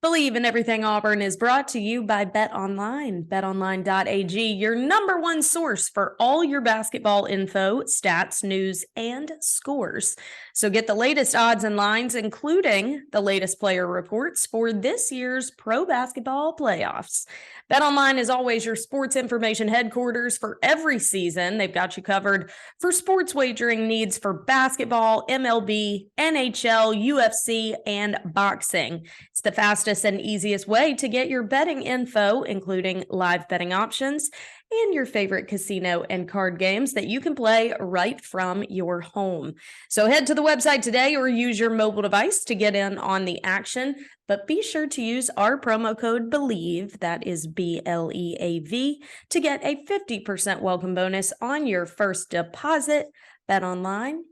Believe in Everything Auburn is brought to you by BetOnline. BetOnline.ag, your number one source for all your basketball info, stats, news, and scores. So get the latest odds and lines, including the latest player reports for this year's pro basketball playoffs. BetOnline is always your sports information headquarters for every season. They've got you covered for sports wagering needs for basketball, MLB, NHL, UFC, and boxing. It's the fastest and easiest way to get your betting info, including live betting options and your favorite casino and card games that you can play right from your home. So head to the website today or use your mobile device to get in on the action. But be sure to use our promo code BELIEVE, that is BLEAV, to get a 50% welcome bonus on your first deposit. Bet online.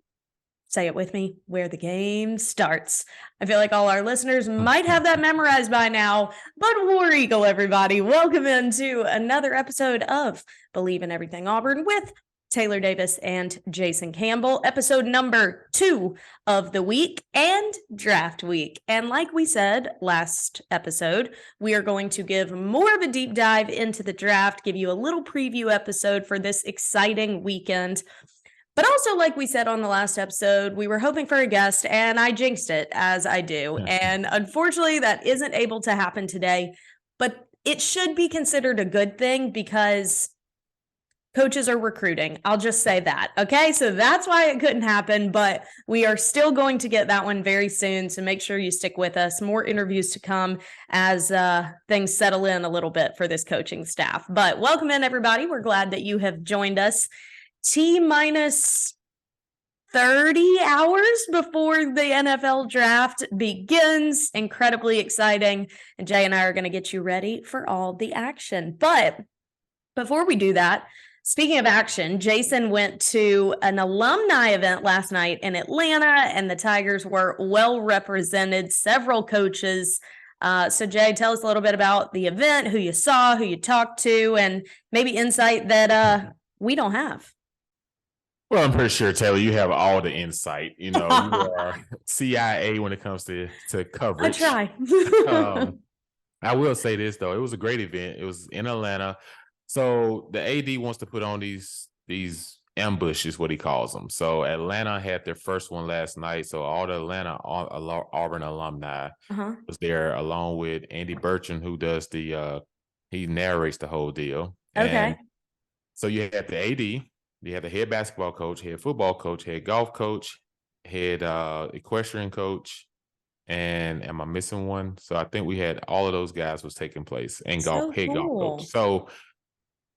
Say it with me, where the game starts. I feel like all our listeners might have that memorized by now, but War Eagle, everybody. Welcome into another episode of Believe in Everything Auburn with Taylor Davis and Jason Campbell, episode number 2 of the week and draft week. And like we said last episode, we are going to give more of a deep dive into the draft, give you a little preview episode for this exciting weekend. But also, like we said on the last episode, we were hoping for a guest, and I jinxed it, as I do. And unfortunately, that isn't able to happen today. But it should be considered a good thing because coaches are recruiting. I'll just say that. Okay, so that's why it couldn't happen. But we are still going to get that one very soon. So make sure you stick with us. More interviews to come as things settle in a little bit for this coaching staff. But welcome in, everybody. We're glad that you have joined us. T-minus 30 hours before the NFL draft begins. Incredibly exciting. And Jay and I are going to get you ready for all the action. But before we do that, speaking of action, Jason went to an alumni event last night in Atlanta, and the Tigers were well represented, several coaches. So Jay, tell us a little bit about the event, who you saw, who you talked to, and maybe insight that we don't have. Well, I'm pretty sure, Taylor, you have all the insight. You know, you are CIA when it comes to coverage. I try. I will say this, though. It was a great event. It was in Atlanta. So the AD wants to put on these ambushes, what he calls them. So Atlanta had their first one last night. So all the Atlanta Auburn alumni was there, along with Andy Burchin, who does he narrates the whole deal. Okay. And so you had the AD. You had the head basketball coach, head football coach, head golf coach, head equestrian coach, and am I missing one? So I think we had all of those guys was taking place, and golf coach. So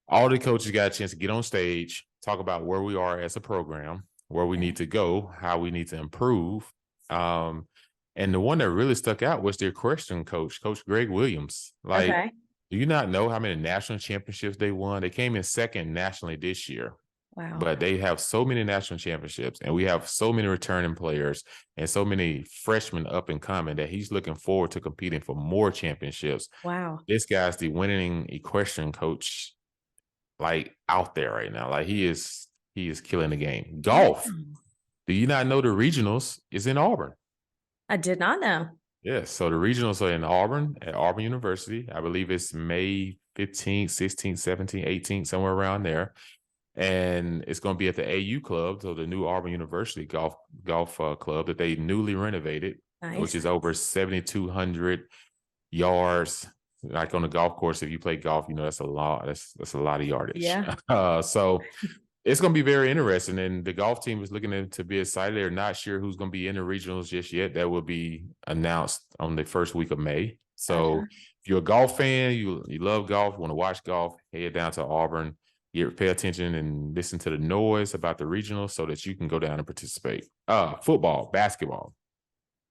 all the coaches got a chance to get on stage, talk about where we are as a program, where we need to go, how we need to improve. And the one that really stuck out was their equestrian coach, Coach Greg Williams. Do you not know how many national championships they won? They came in second nationally this year. Wow. But they have so many national championships, and we have so many returning players and so many freshmen up and coming that he's looking forward to competing for more championships. Wow. This guy's the winning equestrian coach, out there right now. He is killing the game. Golf. Do you not know the regionals is in Auburn? I did not know. Yes. So the regionals are in Auburn at Auburn University. I believe it's May 15th, 16th, 17th, 18th, somewhere around there. And it's going to be at the AU club, so the new Auburn University golf club that they newly renovated, which is over 7,200 yards. Like on the golf course, if you play golf, that's a lot. That's a lot of yardage. Yeah. So it's going to be very interesting, and the golf team is looking to be excited. They're not sure who's going to be in the regionals just yet. That will be announced on the first week of May. So if you're a golf fan, you love golf, want to watch golf, head down to Auburn. Pay attention and listen to the noise about the regional so that you can go down and participate. Football, basketball.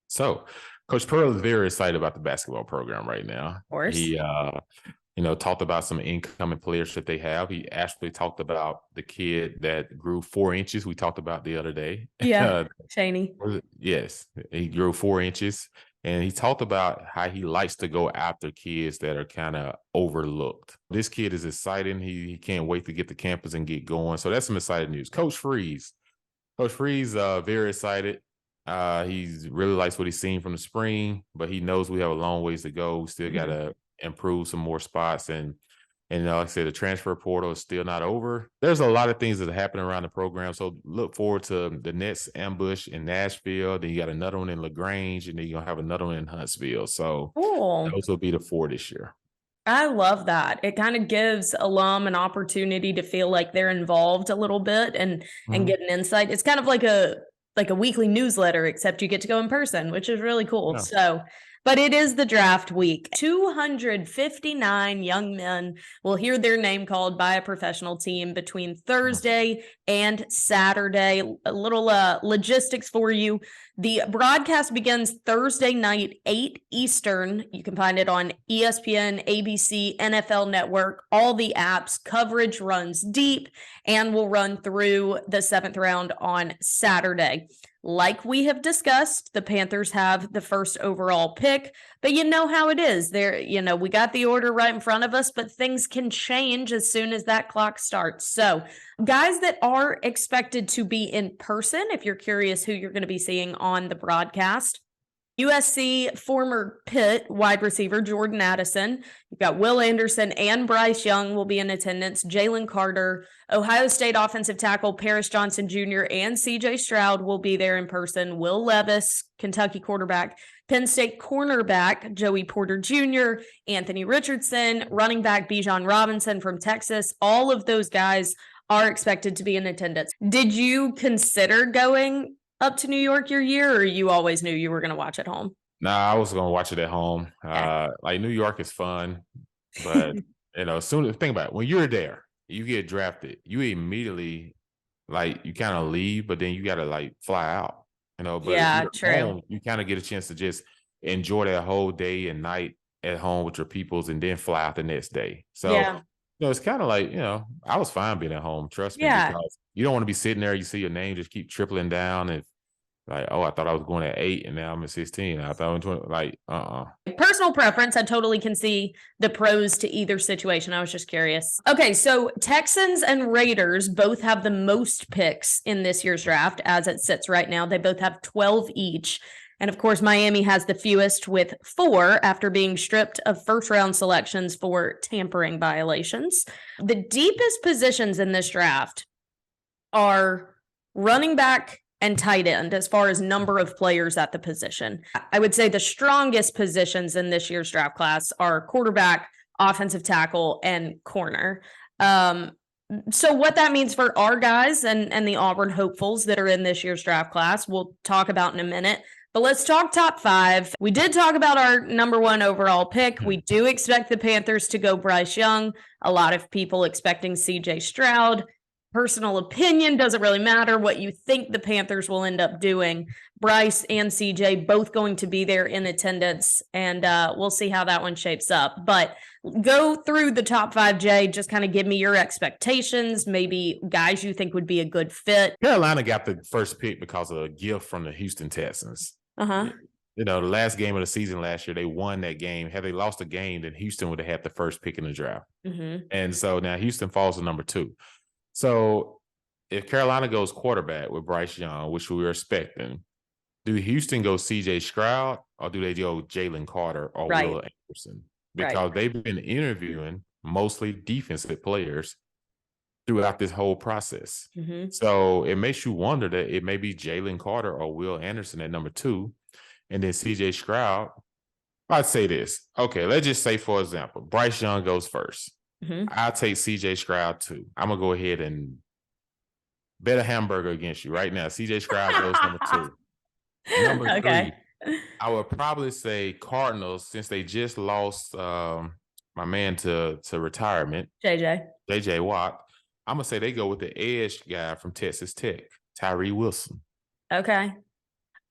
So Coach Pearl is very excited about the basketball program right now. Of course. He, talked about some incoming players that they have. He actually talked about the kid that grew 4 inches. We talked about the other day. Yeah, Shaney. Yes, he grew 4 inches. And he talked about how he likes to go after kids that are kind of overlooked. This kid is exciting. He can't wait to get to campus and get going. So that's some exciting news. Coach Freeze, very excited. He's really likes what he's seen from the spring, but he knows we have a long ways to go. We still got to improve some more spots. And like I said, the transfer portal is still not over. There's a lot of things that are happening around the program. So look forward to the next ambush in Nashville. Then you got another one in LaGrange, and then you're going to have another one in Huntsville. So Cool. those will be the 4 this year. I love that. It kind of gives alum an opportunity to feel like they're involved a little bit and get an insight. It's kind of like a weekly newsletter, except you get to go in person, which is really cool. Yeah. So, but it is the draft week. 259 young men will hear their name called by a professional team between Thursday and Saturday. A little logistics for you. The broadcast begins Thursday night, 8 Eastern. You can find it on ESPN, ABC, NFL Network, all the apps. Coverage runs deep and will run through the 7th round on Saturday. Like we have discussed, the Panthers have the first overall pick, but you know how it is. We got the order right in front of us, but things can change as soon as that clock starts. So, guys that are expected to be in person, if you're curious who you're going to be seeing on the broadcast, USC former Pitt wide receiver Jordan Addison. You've got Will Anderson and Bryce Young will be in attendance. Jalen Carter, Ohio State offensive tackle Paris Johnson Jr. and CJ Stroud will be there in person. Will Levis, Kentucky quarterback. Penn State cornerback Joey Porter Jr., Anthony Richardson, running back Bijan Robinson from Texas. All of those guys are expected to be in attendance. Did you consider going up to New York your year, or you always knew you were going to watch at home? Nah, I was going to watch it at home. Okay. Like New York is fun, but soon as think about it, when you're there, you get drafted, you immediately you kind of leave, but then you got to fly out, but yeah, if true. you're home, you kind of get a chance to just enjoy that whole day and night at home with your peoples and then fly out the next day. So, yeah. It's kind of I was fine being at home, trust me, because you don't want to be sitting there, you see your name just keep tripling down and I thought I was going at 8 and now I'm at 16. I thought I was 20, Personal preference, I totally can see the pros to either situation. I was just curious. Okay, so Texans and Raiders both have the most picks in this year's draft as it sits right now. They both have 12 each. And of course, Miami has the fewest with 4 after being stripped of first-round selections for tampering violations. The deepest positions in this draft are running back and tight end as far as number of players at the position. I would say the strongest positions in this year's draft class are quarterback, offensive tackle, and corner. So what that means for our guys and the Auburn hopefuls that are in this year's draft class, we'll talk about in a minute. But let's talk top 5. We did talk about our number 1 overall pick. We do expect the Panthers to go Bryce Young. A lot of people expecting CJ Stroud. Personal opinion, doesn't really matter what you think the Panthers will end up doing. Bryce and CJ both going to be there in attendance, and we'll see how that one shapes up. But go through the top 5, Jay. Just kind of give me your expectations, maybe guys you think would be a good fit. Carolina got the first pick because of a gift from the Houston Texans. The last game of the season last year, they won that game. Had they lost the game, then Houston would have had the first pick in the draft. And so now Houston falls to number 2. So if Carolina goes quarterback with Bryce Young, which we were expecting, do Houston go CJ Stroud or do they go Jalen Carter or Will Anderson? Because they've been interviewing mostly defensive players throughout this whole process. So it makes you wonder that it may be Jalen Carter or Will Anderson at number 2. And then CJ Stroud, I'd say this. Okay, let's just say, for example, Bryce Young goes first. I'll take CJ Stroud 2. I'm going to go ahead and bet a hamburger against you right now. CJ Stroud goes number 2. Number 3, I would probably say Cardinals, since they just lost my man to retirement, JJ Watt. I'm going to say they go with the edge guy from Texas Tech, Tyree Wilson. Okay.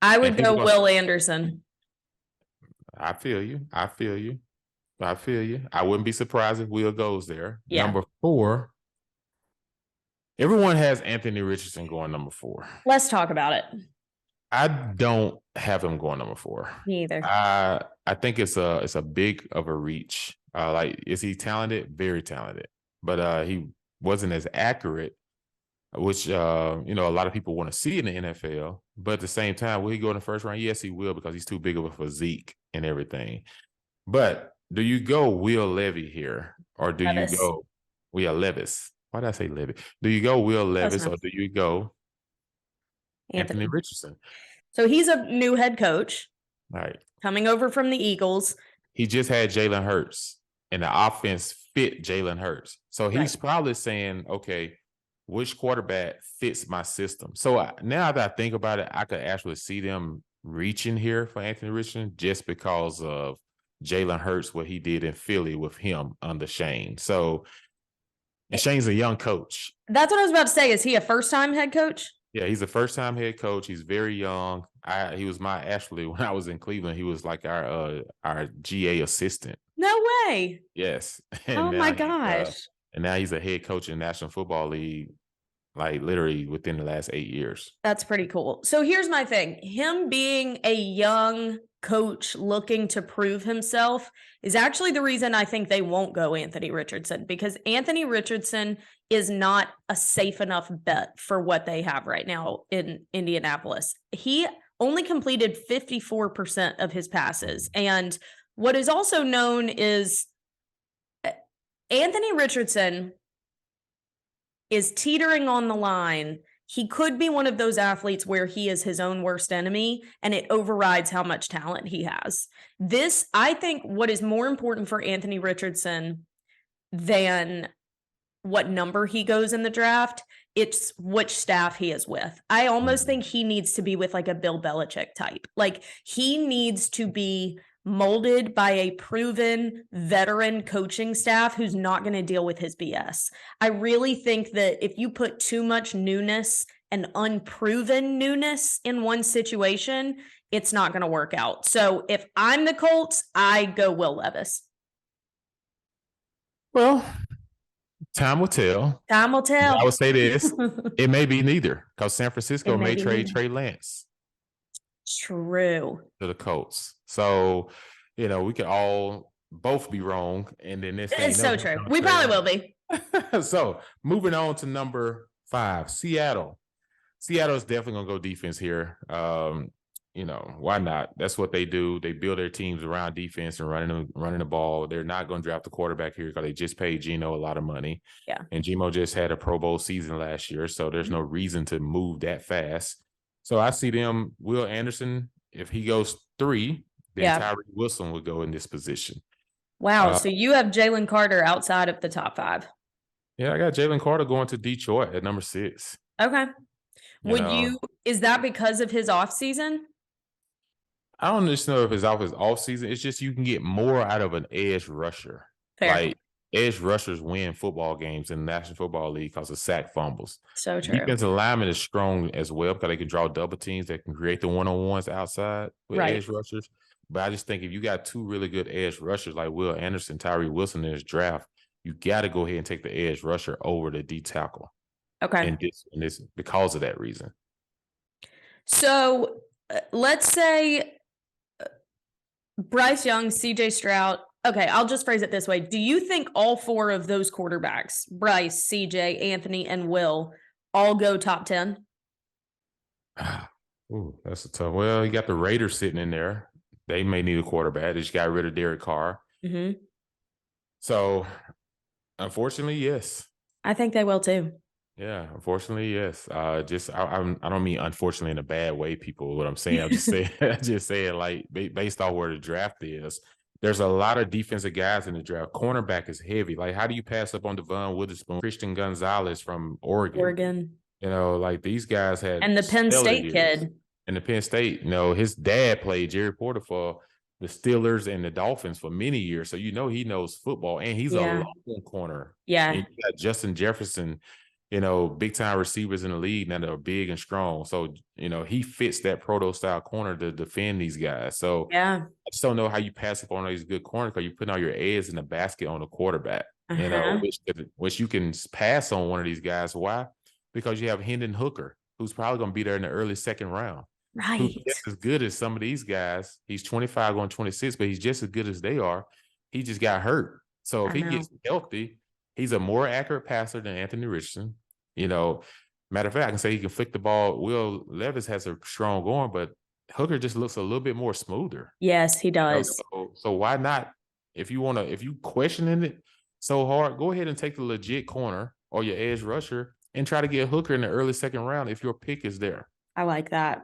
I would go Will Anderson. I feel you. I wouldn't be surprised if Will goes there. Yeah. Number 4, everyone has Anthony Richardson going number 4. Let's talk about it. I don't have him going number 4. Me either. I think it's a big of a reach. Is he talented? Very talented. But he wasn't as accurate which a lot of people want to see in the NFL. But at the same time, will he go in the first round? Yes, he will, because he's too big of a physique and everything. But do you go Will Levy here, or do you Levis. go Levis? Why did I say Levy? Do you go Will Levis, or do you go Anthony Richardson? So he's a new head coach. Right. Coming over from the Eagles. He just had Jalen Hurts, and the offense fit Jalen Hurts. So he's probably saying, okay, which quarterback fits my system? So now that I think about it, I could actually see them reaching here for Anthony Richardson just because of Jalen Hurts, what he did in Philly with him under Shane. So, and Shane's a young coach. That's what I was about to say. Is he a first-time head coach? Yeah, he's a first-time head coach. He's very young. He was actually, when I was in Cleveland, he was like our GA assistant. No way. Yes. Oh my gosh. And now he's a head coach in the National Football League, like literally within the last 8 years. That's pretty cool. So here's my thing. Him being a young coach looking to prove himself is actually the reason I think they won't go Anthony Richardson, because Anthony Richardson is not a safe enough bet for what they have right now in Indianapolis. He only completed 54% of his passes. And what is also known is Anthony Richardson is teetering on the line. He could be one of those athletes where he is his own worst enemy and it overrides how much talent he has. I think what is more important for Anthony Richardson than what number he goes in the draft, it's which staff he is with. I almost think he needs to be with like a Bill Belichick type. Like he needs to be molded by a proven veteran coaching staff who's not going to deal with his BS. I really think that if you put too much newness and unproven newness in one situation, it's not going to work out. So if I'm the Colts, I go Will Levis. Well, time will tell. Time will tell. I would say this. It may be neither, because San Francisco may trade Trey Lance. True. To the Colts. So, we could all both be wrong. And then this is so true. We probably will be. So moving on to number 5, Seattle. Seattle is definitely going to go defense here. Why not? That's what they do. They build their teams around defense and running the ball. They're not going to draft the quarterback here because they just paid Geno a lot of money. Yeah. And Geno just had a Pro Bowl season last year, so there's no reason to move that fast. So I see them, Will Anderson, if he goes 3, then Tyree Wilson would go in this position. Wow. So you have Jalen Carter outside of the top 5. Yeah, I got Jalen Carter going to Detroit at number 6. Okay. Is that because of his offseason? I don't just know if it's off his offseason. It's just you can get more out of an edge rusher. Fair. Like, edge rushers win football games in the National Football League because of sack fumbles. So true. Defensive lineman is strong as well because they can draw double teams. They can create the one-on-ones outside with edge rushers. But I just think if you got 2 really good edge rushers like Will Anderson, Tyree Wilson in this draft, you got to go ahead and take the edge rusher over the D tackle. Okay. And this because of that reason. So let's say Bryce Young, CJ Stroud. Okay, I'll just phrase it this way. Do you think all 4 of those quarterbacks, Bryce, CJ, Anthony, and Will, all go top 10? Ooh, that's a tough. Well, you got the Raiders sitting in there. They may need a quarterback. They just got rid of Derek Carr. Mm-hmm. So, unfortunately, yes. I think they will too. Yeah, unfortunately, yes. I don't mean unfortunately in a bad way, people. What I'm saying, I'm just saying, like based on where the draft is. There's a lot of defensive guys in the draft. Cornerback is heavy. Like, how do you pass up on Devon Witherspoon, Christian Gonzalez from Oregon? Like these guys had, and the Penn State kid. And the Penn State, his dad played Jerry Porter for the Steelers and the Dolphins for many years. So, he knows football, and he's a long corner. Yeah. And you got Justin Jefferson, big time receivers in the league that are big and strong. So, he fits that proto style corner to defend these guys. So I just don't know how you pass up on these good corners because you're putting all your eggs in the basket on the quarterback, which you can pass on one of these guys. Why? Because you have Hendon Hooker, who's probably going to be there in the early 2nd round. Right. Who's just as good as some of these guys. He's 25 going 26, but he's just as good as they are. He just got hurt. So if he gets healthy, he's a more accurate passer than Anthony Richardson. Matter of fact, I can say he can flick the ball. Will Levis has a strong arm, but Hooker just looks a little bit more smoother. Yes, he does. So why not? If you questioning it so hard, go ahead and take the legit corner or your edge rusher and try to get Hooker in the early second round if your pick is there. I like that.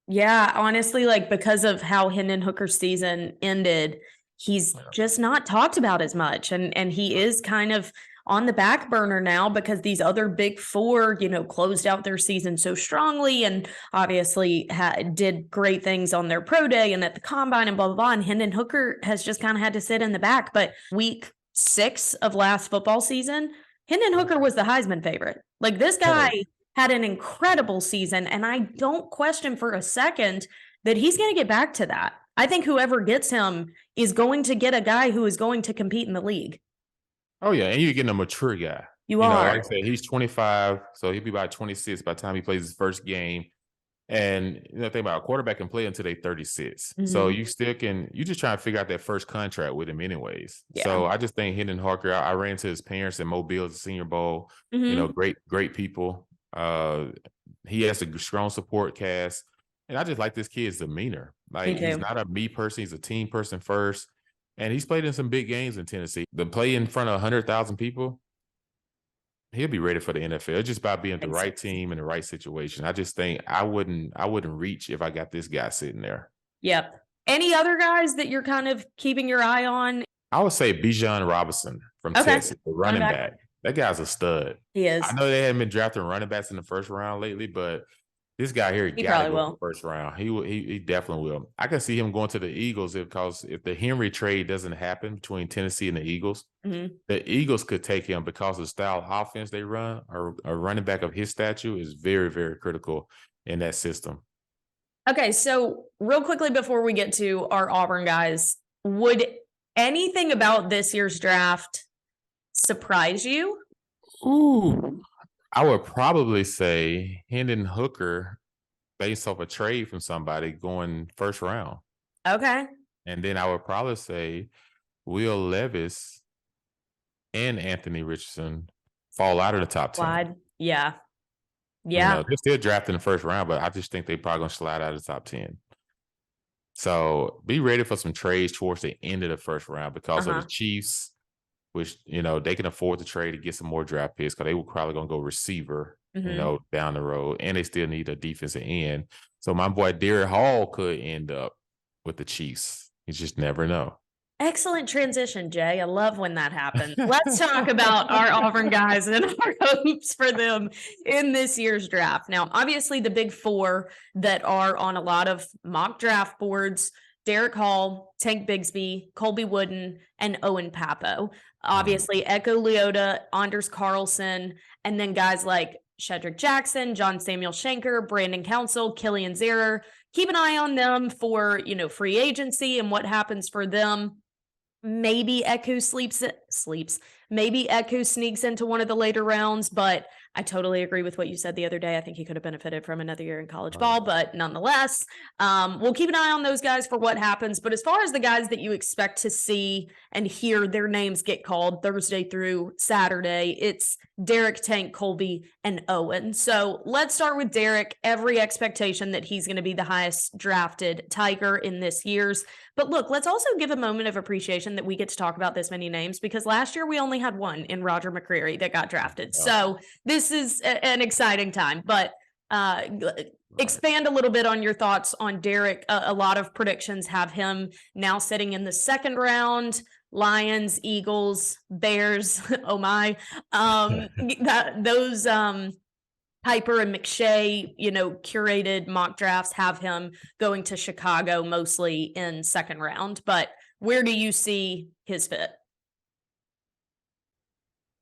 Yeah, honestly, like because of how Hendon Hooker's season ended, he's just not talked about as much. And he is kind of on the back burner now because these other big four, closed out their season so strongly and obviously did great things on their pro day and at the combine and blah, blah, blah. And Hendon Hooker has just kind of had to sit in the back. But week 6 of last football season, Hendon Hooker was the Heisman favorite. Like this guy had an incredible season, and I don't question for a second that he's going to get back to that. I think whoever gets him is going to get a guy who is going to compete in the league. Oh, yeah, and you're getting a mature guy. You are. Like I said, he's 25, so he'll be about 26 by the time he plays his first game. And think about a quarterback can play until they're 36. Mm-hmm. So you just trying to figure out that first contract with him anyways. Yeah. So I just think Hendon Hooker, I ran into his parents in Mobile at the Senior Bowl, great people. He has a strong support cast. And I just like this kid's demeanor. Like he's not a me person, he's a team person first. And he's played in some big games in Tennessee. The play in front of 100,000 people, he'll be ready for the NFL. It's just about being the right team in the right situation. I just think I wouldn't reach if I got this guy sitting there. Yep. Any other guys that you're kind of keeping your eye on? I would say Bijan Robinson from Texas, the running back. That guy's a stud. He is. I know they haven't been drafting running backs in the first round lately, but this guy here, he got to go in the first round. He definitely will. I can see him going to the Eagles because if the Henry trade doesn't happen between Tennessee and the Eagles, the Eagles could take him because of the style of offense they run. Or a running back of his stature is very, very critical in that system. Okay, so real quickly before we get to our Auburn guys, would anything about this year's draft surprise you? Ooh. I would probably say Hendon Hooker based off a trade from somebody going first round. Okay. And then I would probably say Will Levis and Anthony Richardson fall out of the top 10. Yeah. Yeah. They're still drafted in the first round, but I just think they're probably going to slide out of the top 10. So be ready for some trades towards the end of the first round because of the Chiefs, which, they can afford to trade to get some more draft picks because they were probably going to go receiver, down the road. And they still need a defensive end. So my boy Derek Hall could end up with the Chiefs. You just never know. Excellent transition, Jay. I love when that happens. Let's talk about our Auburn guys and our hopes for them in this year's draft. Now, obviously, the big four that are on a lot of mock draft boards, Derek Hall, Tank Bigsby, Colby Wooden, and Owen Papo. Obviously, Echo Leota, Anders Carlson, and then guys like Shedrick Jackson, John Samuel Shanker, Brandon Council, Killian Zerer. Keep an eye on them for, free agency and what happens for them. Maybe Echo sleeps. Maybe Echo sneaks into one of the later rounds, but I totally agree with what you said the other day. I think he could have benefited from another year in college ball, but nonetheless, we'll keep an eye on those guys for what happens. But as far as the guys that you expect to see and hear their names get called Thursday through Saturday, it's Derek, Tank, Colby, and Owen. So let's start with Derek. Every expectation that he's going to be the highest drafted Tiger in this year's. But look, let's also give a moment of appreciation that we get to talk about this many names because last year we only had one in Roger McCreary that got drafted. So this is an exciting time, but expand a little bit on your thoughts on Derek. A lot of predictions have him now sitting in the second round. Lions, Eagles, Bears. Oh my, those Piper and McShay, curated mock drafts have him going to Chicago mostly in second round. But where do you see his fit?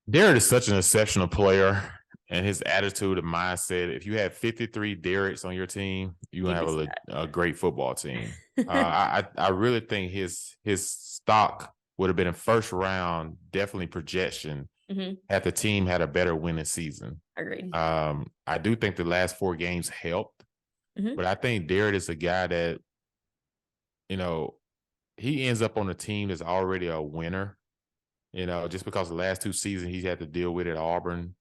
Derek is such an exceptional player, and his attitude and mindset. If you had 53 Derricks on your team, you're gonna have a great football team. I really think his stock would have been in first round, definitely projection. Had the team had a better winning season. Agreed. I do think the last 4 games helped, but I think Derek is a guy that, he ends up on a team that's already a winner. Just because the last 2 seasons he's had to deal with at Auburn,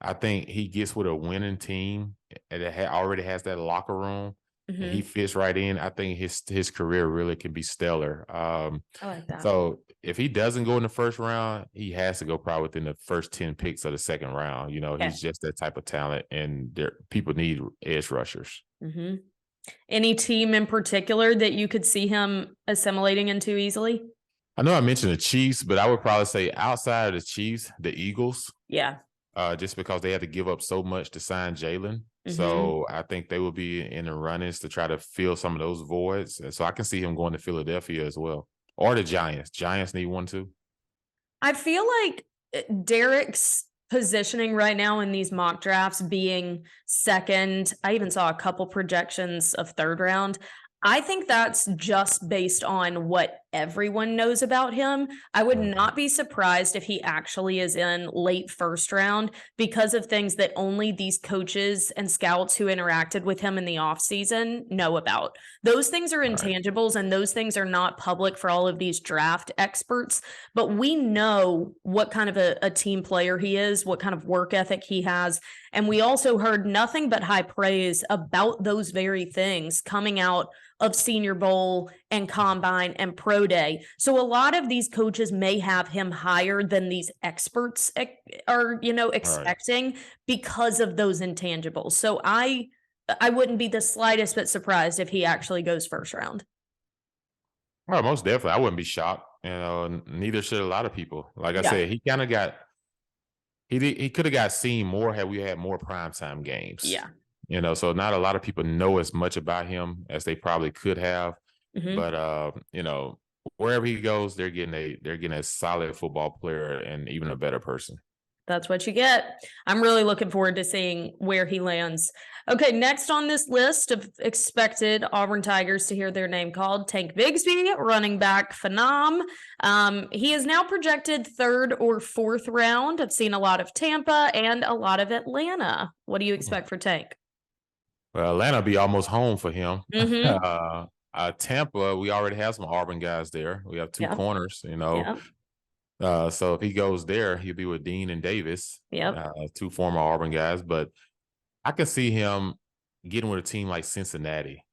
I think he gets with a winning team and it already has that locker room, and he Mhm. fits right in. I think his career really can be stellar. I like that. So if he doesn't go in the first round, he has to go probably within the first 10 picks of the second round. You know, Okay. he's just that type of talent, and people need edge rushers. Mhm. Any team in particular that you could see him assimilating into easily? I know I mentioned the Chiefs, but I would probably say outside of the Chiefs, the Eagles, Yeah. just because they had to give up so much to sign Jalen. Mhm. So I think they will be in the runnings to try to fill some of those voids. And so I can see him going to Philadelphia as well, or the Giants. Giants need one too. I feel like Derek's positioning right now in these mock drafts being second. I even saw a couple projections of third round. I think that's just based on what everyone knows about him. I would not be surprised if he actually is in late first round because of things that only these coaches and scouts who interacted with him in the offseason know about. Those things are All right. intangibles and those things are not public for all of these draft experts, but we know what kind of a team player he is, what kind of work ethic he has. And we also heard nothing but high praise about those very things coming out of Senior Bowl and Combine and Pro Day. So a lot of these coaches may have him higher than these experts are, All right. expecting because of those intangibles. So I wouldn't be the slightest bit surprised if he actually goes first round. Well, most definitely. I wouldn't be shocked. You know, neither should a lot of people. Like I Yeah. said, he kind of got he could have got seen more had we had more primetime games. Yeah. You know, so not a lot of people know as much about him as they probably could have. Mhm. But you know, wherever he goes, they're getting a solid football player and even a better person. That's what you get. I'm really looking forward to seeing where he lands. Okay, next on this list of expected Auburn Tigers to hear their name called, Tank Bigsby, running back phenom. He is now projected third or fourth round. I've seen a lot of Tampa and a lot of Atlanta. What do you expect for Tank? Well, Atlanta will be almost home for him. Mm-hmm. Tampa, we already have some Auburn guys there. We have two Yep. corners, you know. Yep. So if he goes there, he'll be with Dean and Davis, Yep. two former Auburn guys. But I can see him getting with a team like Cincinnati.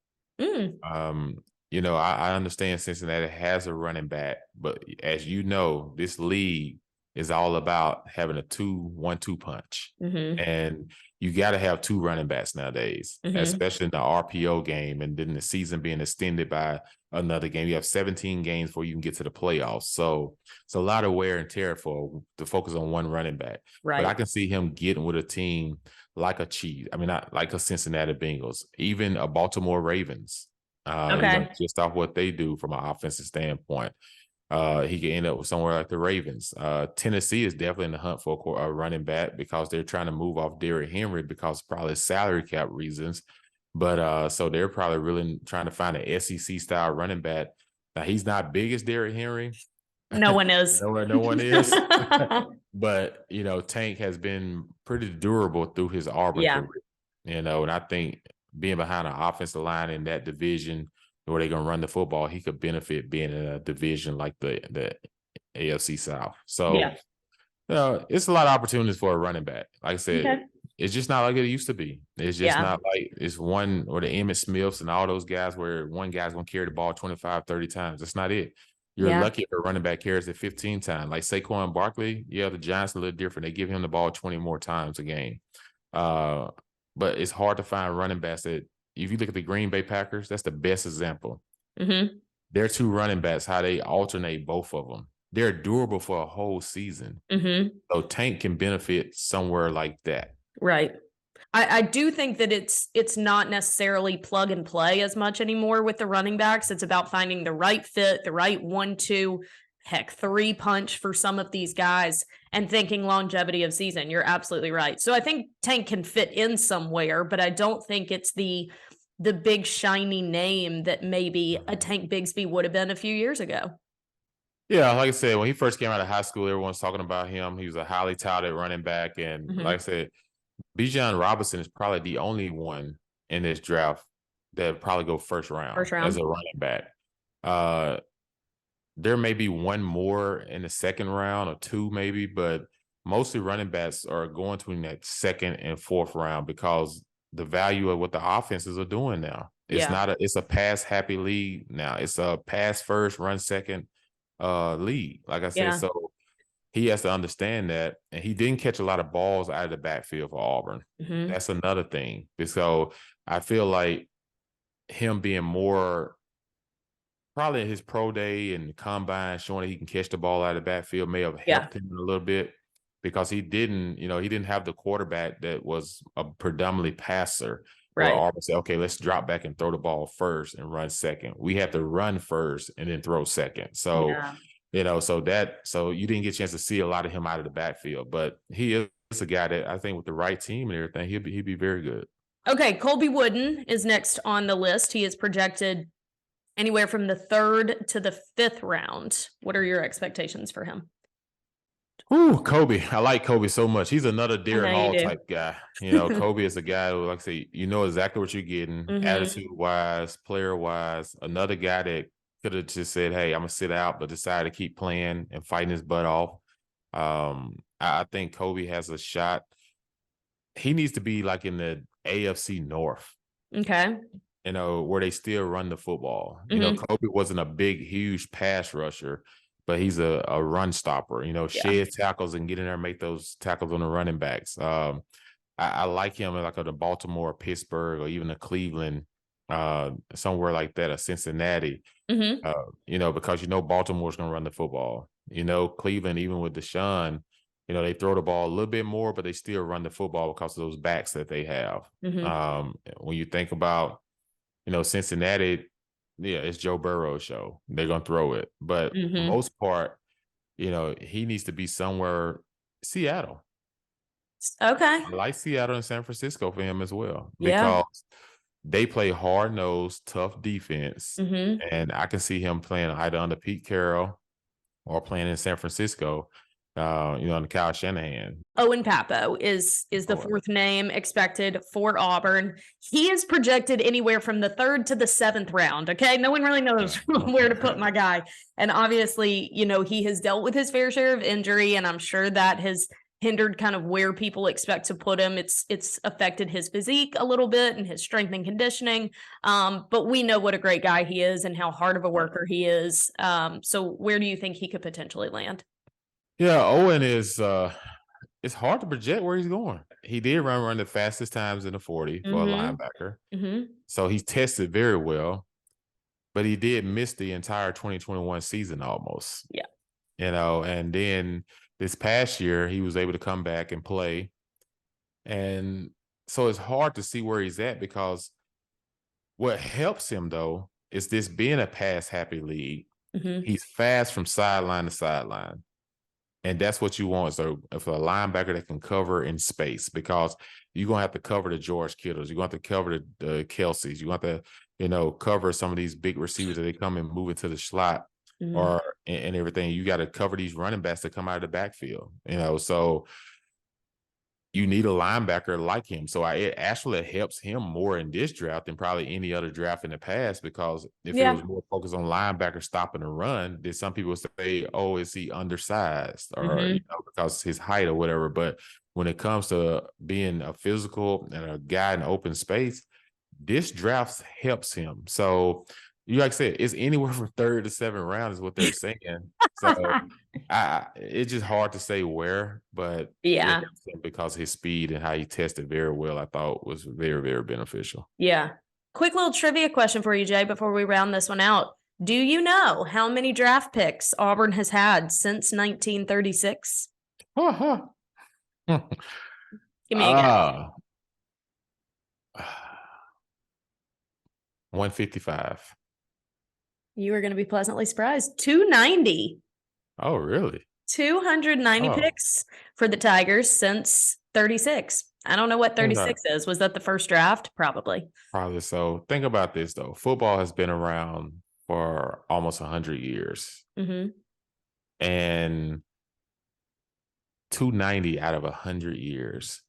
Mm. Um, you know, I understand Cincinnati has a running back, but as you know, this league is all about having a 2-1-2 punch. Mm-hmm. And you got to have two running backs nowadays, Mm-hmm. especially in the RPO game, and then the season being extended by another game. You have 17 games before you can get to the playoffs. So it's a lot of wear and tear to focus on one running back. Right. But I can see him getting with a team like a Chiefs. I mean, not like a Cincinnati Bengals, even a Baltimore Ravens. Okay. Just off what they do from an offensive standpoint. He could end up with somewhere like the Ravens. Tennessee is definitely in the hunt for a running back because they're trying to move off Derrick Henry because probably salary cap reasons. But so they're probably really trying to find an SEC style running back. Now he's not big as Derrick Henry. No one is. No one is. But you know, Tank has been pretty durable through his Auburn Yeah. career. You know, and I think being behind an offensive line in that division where they're gonna run the football, he could benefit being in a division like the AFC South. So Yeah. it's a lot of opportunities for a running back. Like I said, Okay. it's just not like it used to be. It's just Yeah. not like it's one or the Emmitt Smiths and all those guys where one guy's gonna carry the ball 25, 30 times. That's not it. You're Yeah. lucky if a running back carries it 15 times. Like Saquon Barkley, yeah, the Giants are a little different. They give him the ball 20 more times a game. But it's hard to find running backs that, if you look at the Green Bay Packers, that's the best example. Mm-hmm. Their two running backs, how they alternate both of them. They're durable for a whole season. Mm-hmm. So Tank can benefit somewhere like that. Right. I do think that it's not necessarily plug and play as much anymore with the running backs. It's about finding the right fit, the right 1-2, heck, 3 punch for some of these guys and thinking longevity of season. You're absolutely right. So I think Tank can fit in somewhere, but I don't think it's the big shiny name that maybe a Tank Bigsby would have been a few years ago. Yeah, like I said, when he first came out of high school, everyone's talking about him. He was a highly touted running back. And Mm-hmm. like I said, Bijan Robinson is probably the only one in this draft that probably go first round as a running back. There may be one more in the second round or two maybe, but mostly running backs are going between that second and fourth round because the value of what the offenses are doing now. It's Yeah. it's a pass happy league now. It's a pass first, run second league. Like I said, Yeah. so he has to understand that. And he didn't catch a lot of balls out of the backfield for Auburn. Mhm. That's another thing. So I feel like him being more probably in his pro day and combine showing that he can catch the ball out of the backfield may have Yeah. helped him a little bit because he didn't have the quarterback that was a predominantly passer. Where Right. Auburn said, okay, let's drop back and throw the ball first and run second. We have to run first and then throw second. So, Yeah. so you didn't get a chance to see a lot of him out of the backfield, but he is a guy that I think with the right team and everything, he'd be very good. Okay, Colby Wooden is next on the list. He is projected anywhere from the 3rd to the 5th round. What are your expectations for him? Ooh, Kobe. I like Kobe so much. He's another I know Derek you Hall do. type guy. Kobe is a guy who, like I say, exactly what you're getting, Mhm. attitude wise, player wise. Another guy that could have just said, hey, I'm going to sit out, but decided to keep playing and fighting his butt off. I think Kobe has a shot. He needs to be like in the AFC North. Okay. Where they still run the football. Mhm. Kobe wasn't a big, huge pass rusher, but he's a run stopper, Yeah. shed tackles and get in there and make those tackles on the running backs. I like him like a Baltimore, Pittsburgh, or even a Cleveland, somewhere like that, a Cincinnati, Mhm. because Baltimore's going to run the football. Cleveland, even with Deshaun, they throw the ball a little bit more, but they still run the football because of those backs that they have. Mhm. When you think about Cincinnati, yeah, it's Joe Burrow's show. They're going to throw it. But Mhm. most part, he needs to be somewhere Seattle. Okay. I like Seattle and San Francisco for him as well Yeah. because they play hard-nosed, tough defense. Mhm. And I can see him playing either under Pete Carroll or playing in San Francisco, under Kyle Shanahan. Owen Papo is the 4th name expected for Auburn. He is projected anywhere from the 3rd to the 7th round. Okay, no one really knows where to put my guy, and obviously, he has dealt with his fair share of injury, and I'm sure that has hindered kind of where people expect to put him. It's affected his physique a little bit and his strength and conditioning. But we know what a great guy he is and how hard of a worker he is. So where do you think he could potentially land? Yeah, Owen is. It's hard to project where he's going. He did run the fastest times in the 40 for a Mhm. linebacker. Mhm. So he's tested very well, but he did miss the entire 2021 season almost. Yeah. And then this past year, he was able to come back and play. And so it's hard to see where he's at because what helps him, though, is this being a pass happy league. Mhm. He's fast from sideline to sideline. And that's what you want. So if a linebacker that can cover in space, because you're going to have to cover the George Kittles, you're going to have to cover the Kelseys, you're going to have to, cover some of these big receivers that they come and move into the slot Mhm. and everything. You got to cover these running backs that come out of the backfield, so you need a linebacker like him. So it actually helps him more in this draft than probably any other draft in the past, because if it Yeah. was more focused on linebacker stopping the run, then some people say, oh, is he undersized or, Mhm. because his height or whatever. But when it comes to being a physical and a guy in open space, this draft helps him. So like I said, it's anywhere from 3rd to 7th round is what they're saying. So it's just hard to say where, but it Yeah. helps him because his speed and how he tested very well, I thought was very, very beneficial. Yeah. Quick little trivia question for you, Jay, before we round this one out. Do you know how many draft picks Auburn has had since 1936? Give me a guess. Ah, 155. You are going to be pleasantly surprised. 290. Oh, really? 290 Oh, picks for the Tigers since 36. I don't know what 36 is. Was that the first draft? Probably. probably so. Think about this, though. Football has been around for almost 100 years. Mm-hmm. And 290 out of 100 years.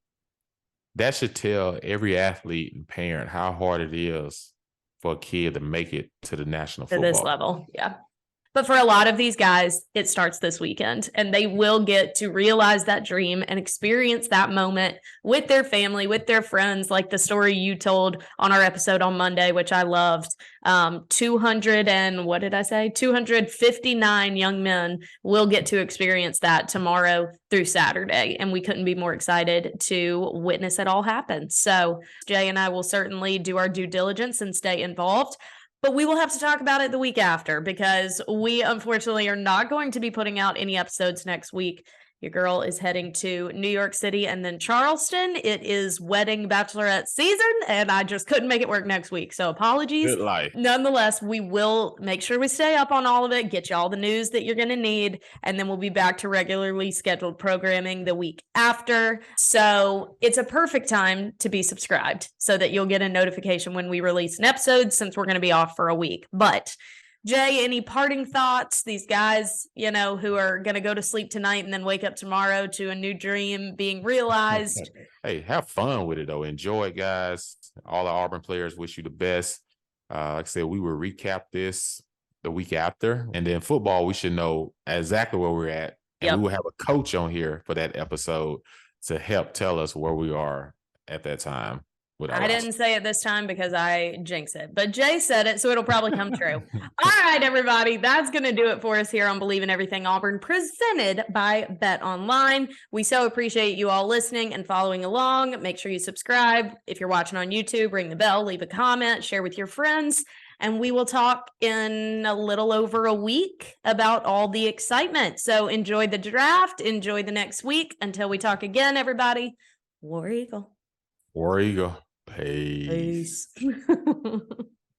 That should tell every athlete and parent how hard it is for a kid to make it to the National To this Football. level. Yeah. But for a lot of these guys, it starts this weekend, and they will get to realize that dream and experience that moment with their family, with their friends, like the story you told on our episode on Monday, which I loved. 200 and what did I say? 259 young men will get to experience that tomorrow through Saturday. And we couldn't be more excited to witness it all happen. So Jay and I will certainly do our due diligence and stay involved. But we will have to talk about it the week after, because we unfortunately are not going to be putting out any episodes next week. Your girl is heading to New York City and then Charleston. It is wedding bachelorette season, and I just couldn't make it work next week. So apologies. Good life. Nonetheless, we will make sure we stay up on all of it, get you all the news that you're going to need, and then we'll be back to regularly scheduled programming the week after. So it's a perfect time to be subscribed so that you'll get a notification when we release an episode, since we're going to be off for a week. But Jay, any parting thoughts? These guys, who are going to go to sleep tonight and then wake up tomorrow to a new dream being realized. Hey, have fun with it, though. Enjoy it, guys. All the Auburn players wish you the best. Like I said, we will recap this the week after. And then football, we should know exactly where we're at. And we will have a coach on here for that episode to help tell us where we are at that time. I didn't say it this time because I jinx it, but Jay said it, so it'll probably come true. All right, everybody, that's going to do it for us here on Believe in Everything Auburn, presented by Bet Online. We so appreciate you all listening and following along. Make sure you subscribe. If you're watching on YouTube, ring the bell, leave a comment, share with your friends, and we will talk in a little over a week about all the excitement. So enjoy the draft, enjoy the next week. Until we talk again, everybody, War Eagle. War Eagle. Peace. Peace.